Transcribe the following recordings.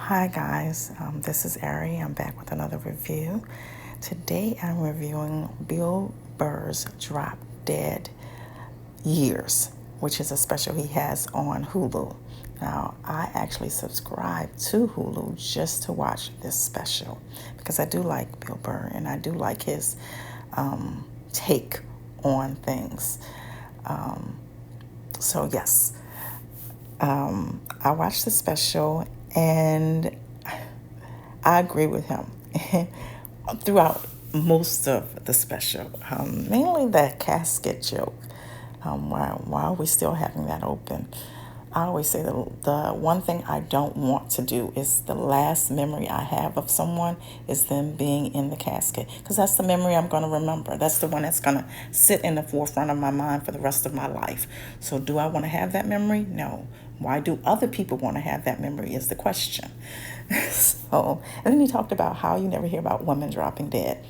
Hi guys, this is Ari. I'm back with another review. Today I'm reviewing Bill Burr's Drop Dead Years, which is a special he has on Hulu. Now, I actually subscribe to Hulu just to watch this special because I do like Bill Burr and I do like his take on things. Yes, I watched the special and I agree with him throughout most of the special, mainly that casket joke. Why are we still having that open? I always say that the one thing I don't want to do is the last memory I have of someone is them being in the casket, because that's the memory I'm going to remember. That's the one that's going to sit in the forefront of my mind for the rest of my life. So do I want to have that memory? No. Why do other people want to have that memory is the question. And then he talked about how you never hear about women dropping dead.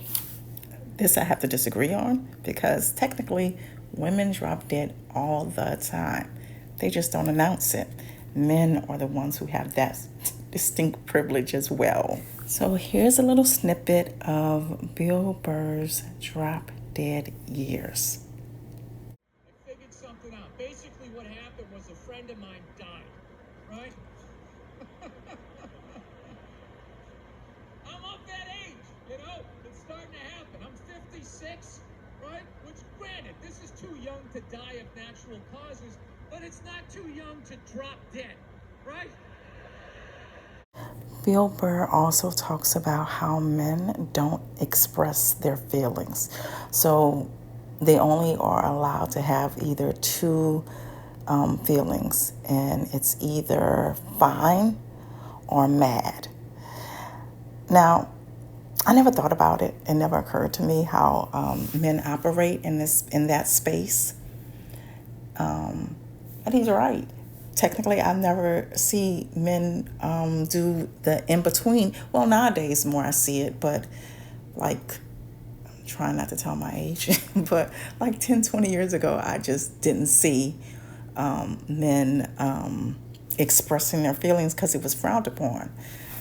This I have to disagree on because technically women drop dead all the time. They just don't announce it. Men are the ones who have that distinct privilege as well. So here's a little snippet of Bill Burr's Drop Dead Years. I figured something out. Basically, what happened was a friend of mine died, right? I'm of that age, it's starting to happen. I'm 56, right? Which, granted, this is too young to die of natural causes, but it's not too young to drop dead, right? Bill Burr also talks about how men don't express their feelings. So they only are allowed to have either two feelings, and it's either fine or mad. Now, I never thought about it. It never occurred to me how men operate in that space. And he's right. Technically, I never see men do the in between. Well, nowadays more I see it, but like, I'm trying not to tell my age, but like 10, 20 years ago, I just didn't see men expressing their feelings because it was frowned upon.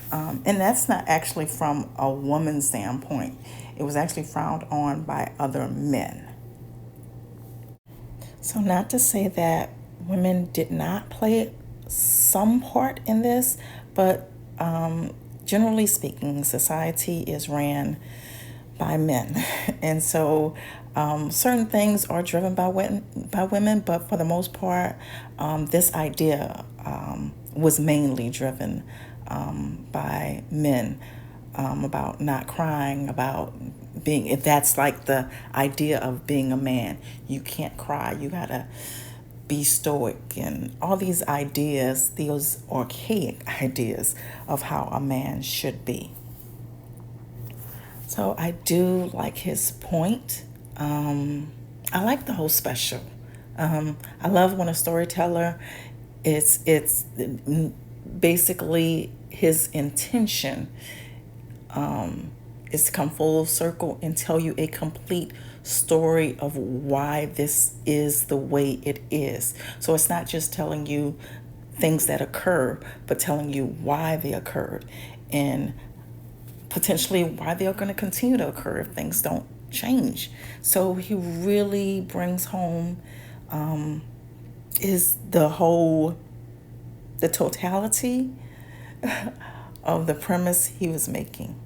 And that's not actually from a woman's standpoint. It was actually frowned on by other men. So, not to say that women did not play some part in this, but generally speaking, society is ran by men. And so certain things are driven by women, but for the most part, this idea was mainly driven by men, about not crying, about being, if that's like the idea of being a man, you can't cry, you gotta be stoic, and all these ideas, these archaic ideas of how a man should be. So I do like his point. I like the whole special. I love when a storyteller, it's basically his intention is to come full circle and tell you a complete story of why this is the way it is. So it's not just telling you things that occur, but telling you why they occurred and potentially why they are going to continue to occur if things don't change. So he really brings home is the totality of the premise he was making.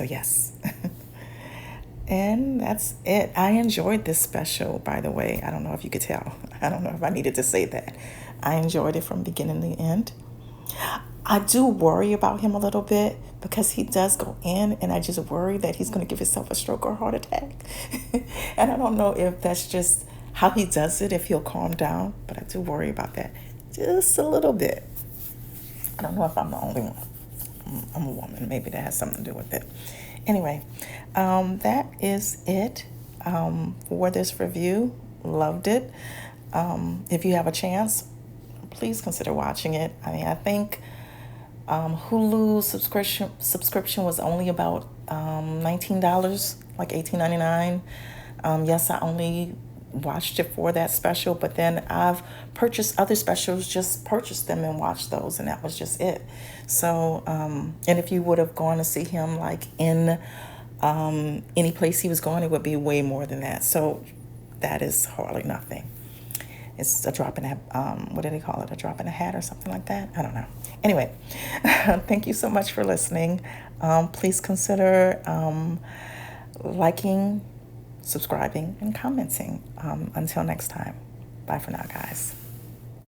Yes. And that's it. I enjoyed this special, by the way. I don't know if you could tell. I don't know if I needed to say that. I enjoyed it from beginning to end. I do worry about him a little bit because he does go in, and I just worry that he's going to give himself a stroke or a heart attack. And I don't know if that's just how he does it, if he'll calm down, but I do worry about that just a little bit. I don't know if I'm the only one. I'm a woman. Maybe that has something to do with it. Anyway, that is it for this review. Loved it. If you have a chance, please consider watching it. I mean, I think Hulu subscription was only about $19, like $18.99. Yes, I only watched it for that special, but then I've purchased other specials, just purchased them and watched those, and that was just it. So, and if you would have gone to see him like in any place he was going, it would be way more than that. So that is hardly nothing. It's a drop in a, what do they call it? A drop in a hat or something like that? I don't know. Anyway, thank you so much for listening. Please consider liking, subscribing, and commenting. Until next time. Bye for now, guys.